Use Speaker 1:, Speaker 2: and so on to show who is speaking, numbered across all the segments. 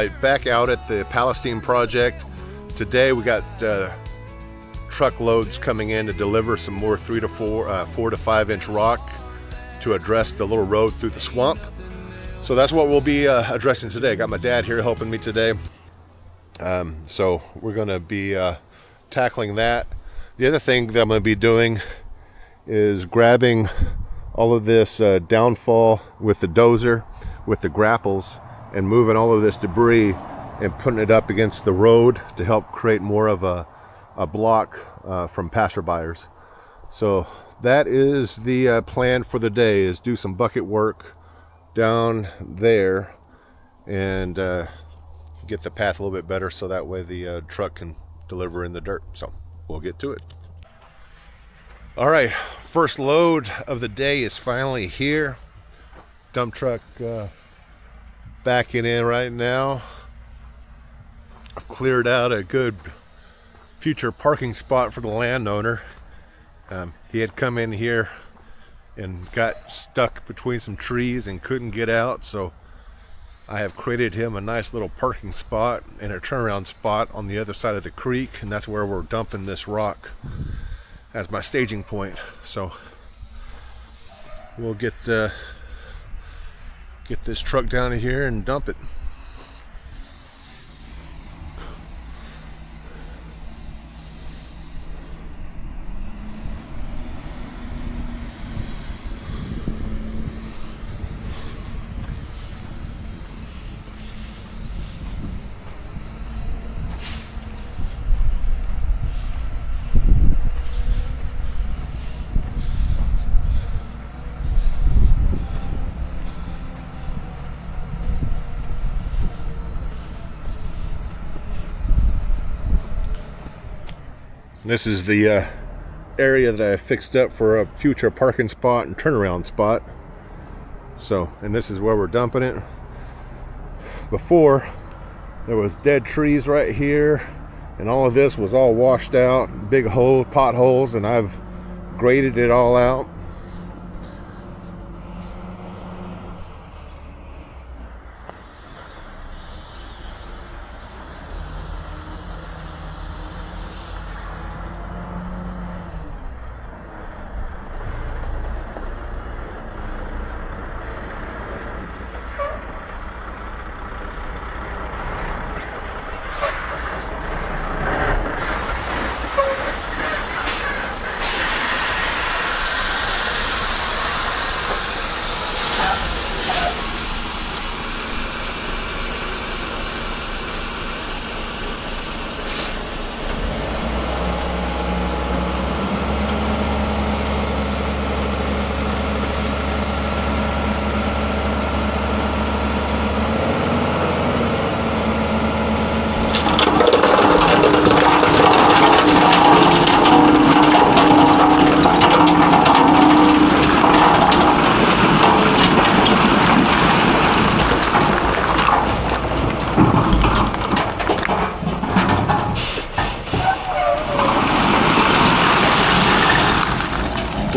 Speaker 1: back out at the Palestine project. Today we got truckloads coming in to deliver some more 4 to 5 inch rock to address the little road through the swamp. So that's what we'll be addressing today. Got my dad here helping me today. So we're going to be tackling that. The other thing that I'm going to be doing is grabbing all of this downfall with the dozer, with the grapples, and moving all of this debris and putting it up against the road to help create more of a block from passerbyers. So that is the plan for the day, is do some bucket work down there and get the path a little bit better so that way the truck can deliver in the dirt. So we'll get to it. All right, first load of the day is finally here. Dump truck backing in right now. I've cleared out a good future parking spot for the landowner. He had come in here and got stuck between some trees and couldn't get out, so I have created him a nice little parking spot and a turnaround spot on the other side of the creek, and that's where we're dumping this rock as my staging point. So we'll get this truck down here and dump it. This is the area that I fixed up for a future parking spot and turnaround spot. So, and this is where we're dumping it. Before, there was dead trees right here, and all of this was all washed out, big holes, potholes, and I've graded it all out.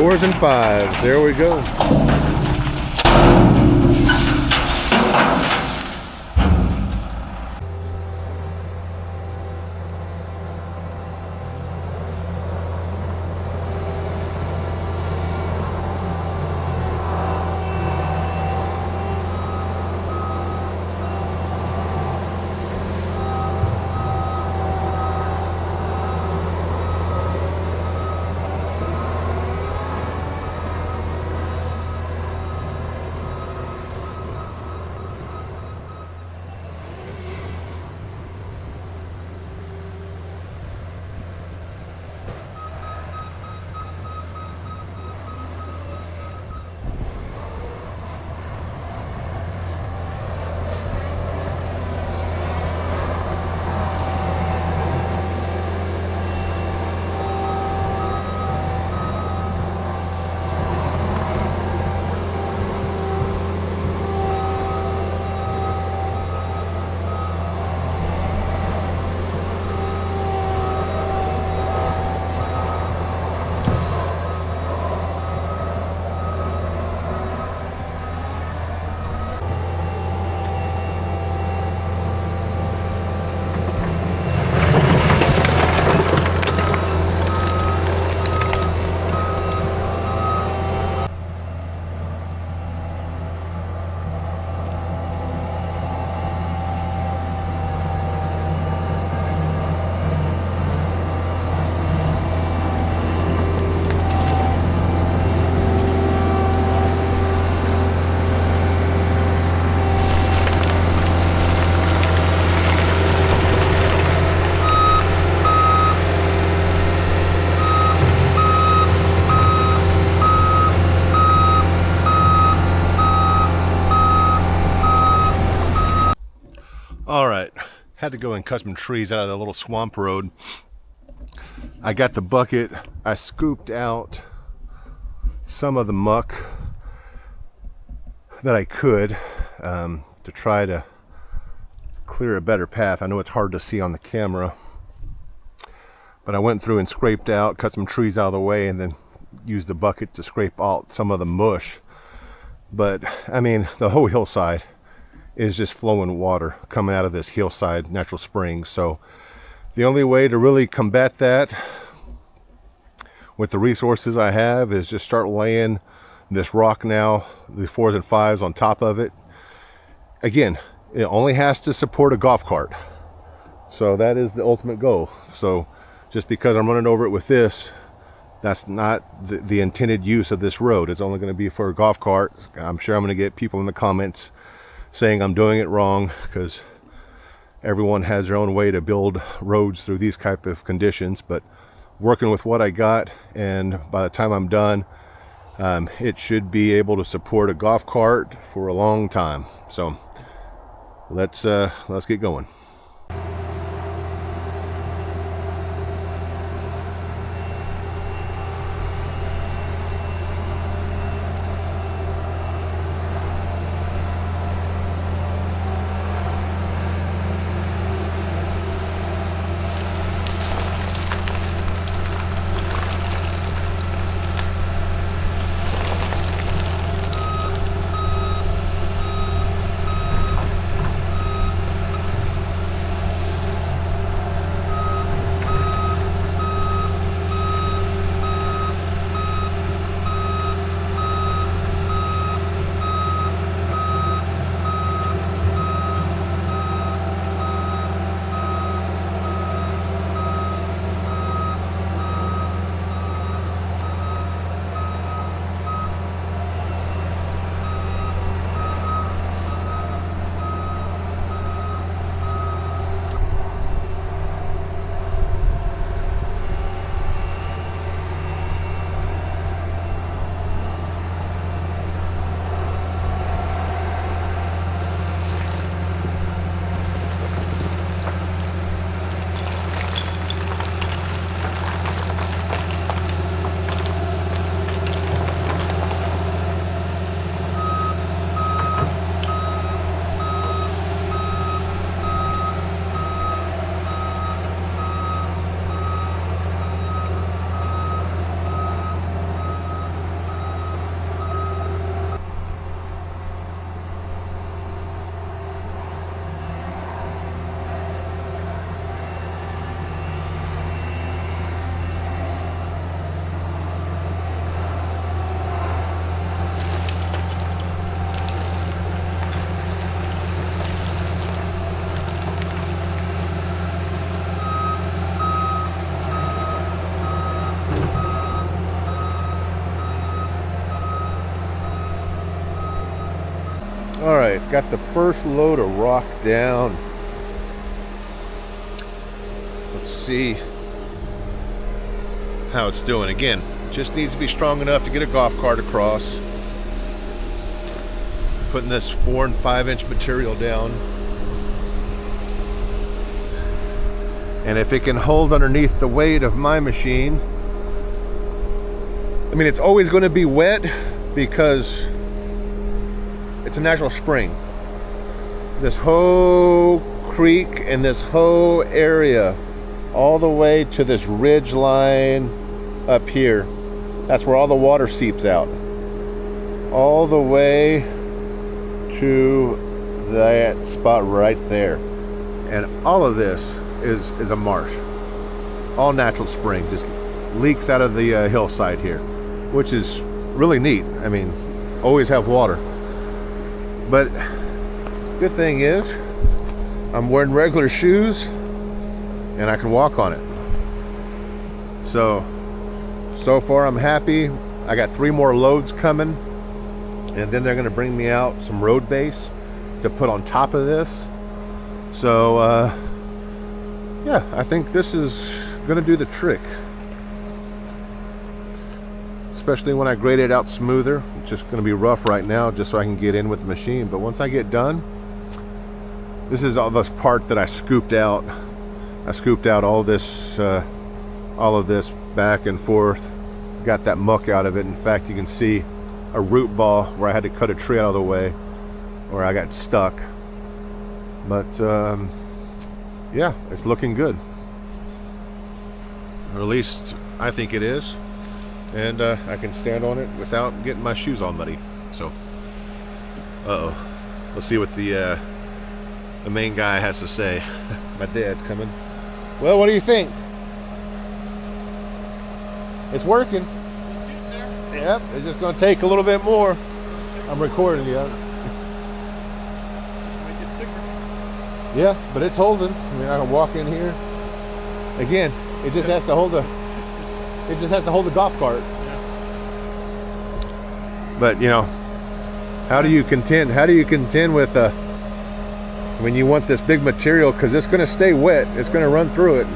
Speaker 1: Fours and fives, there we go. Had to go and cut some trees out of the little swamp road. I got the bucket. I scooped out some of the muck that I could to try to clear a better path. I know it's hard to see on the camera, but I went through and scraped out, cut some trees out of the way, and then used the bucket to scrape out some of the mush. But I mean, the whole hillside is just flowing water coming out of this hillside natural spring. So the only way to really combat that with the resources I have is just start laying this rock now, the 4s and 5s on top of it. Again, it only has to support a golf cart, so that is the ultimate goal. So just because I'm running over it with this, that's not the intended use of this road. It's only going to be for a golf cart. I'm sure I'm going to get people in the comments saying I'm doing it wrong, because everyone has their own way to build roads through these type of conditions. But working with what I got, and by the time I'm done, it should be able to support a golf cart for a long time. So let's get going. All right, got the first load of rock down. Let's see how it's doing. Again, just needs to be strong enough to get a golf cart across. Putting this 4 and 5 inch material down. And if it can hold underneath the weight of my machine, I mean, it's always going to be wet because it's a natural spring. This whole creek and this whole area, all the way to this ridge line up here, that's where all the water seeps out. All the way to that spot right there. And all of this is a marsh. All natural spring, just leaks out of the hillside here, which is really neat. I mean, always have water. But good thing is I'm wearing regular shoes and I can walk on it. So far I'm happy. I got 3 more loads coming, and then they're going to bring me out some road base to put on top of this. So yeah, I think this is going to do the trick. Especially when I grade it out smoother. It's just going to be rough right now just so I can get in with the machine. But once I get done, This is all this part that I scooped out. I scooped out all this, all of this back and forth. Got that muck out of it. In fact, you can see a root ball where I had to cut a tree out of the way, where I got stuck. But yeah, it's looking good. Or at least I think it is. And I can stand on it without getting my shoes all muddy. So, let's see what the main guy has to say. My dad's coming. Well, what do you think? It's working. Yep, it's just going to take a little bit more. I'm recording you. Yeah, but it's holding. I mean, I can walk in here. Again, it just has to hold the. It just has to hold the golf cart. But you know, how do you contend? How do you contend with when you want this big material? Because it's going to stay wet. It's going to run through it.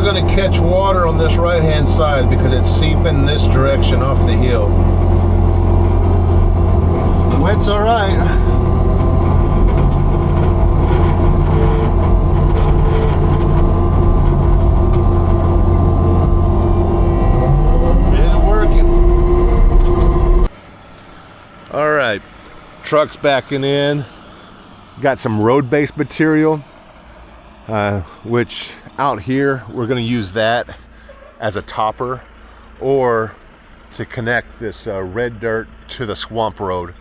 Speaker 1: is going to catch water on this right hand side because it's seeping this direction off the hill. Wet's all right. All right, truck's backing in. Got some road-based material, which out here we're going to use that as a topper or to connect this red dirt to the swamp road.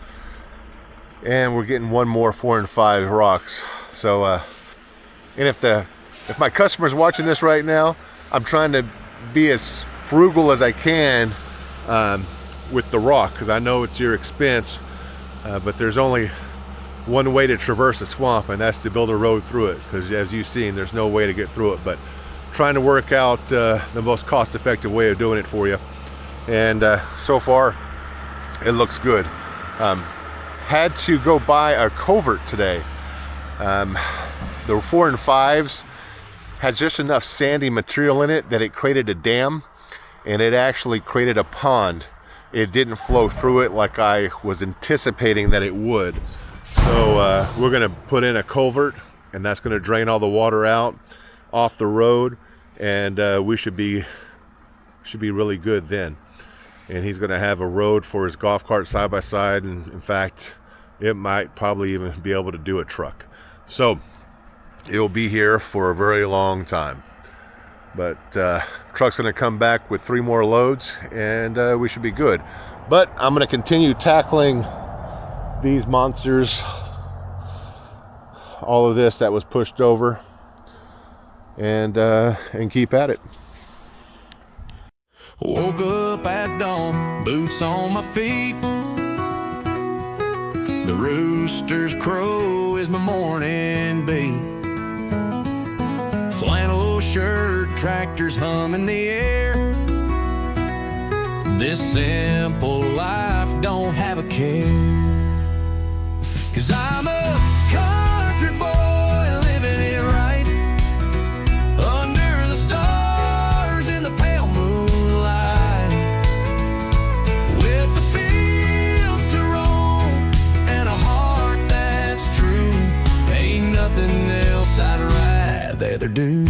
Speaker 1: And we're getting one more 4 and 5 rocks. So, and if my customer's watching this right now, I'm trying to be as frugal as I can with the rock, because I know it's your expense, but there's only one way to traverse a swamp, and that's to build a road through it, because as you've seen, there's no way to get through it. But trying to work out the most cost-effective way of doing it for you, and so far it looks good. Had to go buy a culvert today. The 4 and 5s has just enough sandy material in it that it created a dam, and it actually created a pond. It didn't flow through it like I was anticipating that it would. So we're going to put in a culvert, and that's going to drain all the water out off the road, and we should be really good then. And he's going to have a road for his golf cart side by side, and in fact, it might probably even be able to do a truck. So it'll be here for a very long time. But truck's going to come back with 3 more loads, and we should be good. But I'm going to continue tackling these monsters, all of this that was pushed over, and keep at it.
Speaker 2: Woke up at dawn, boots on my feet. The rooster's crow is my morning beat. Flannel shirt, tractors hum in the air. This simple life don't have a care. 'Cause I'm a country boy living it right, under the stars in the pale moonlight, with the fields to roam and a heart that's true. Ain't nothing else I'd rather do.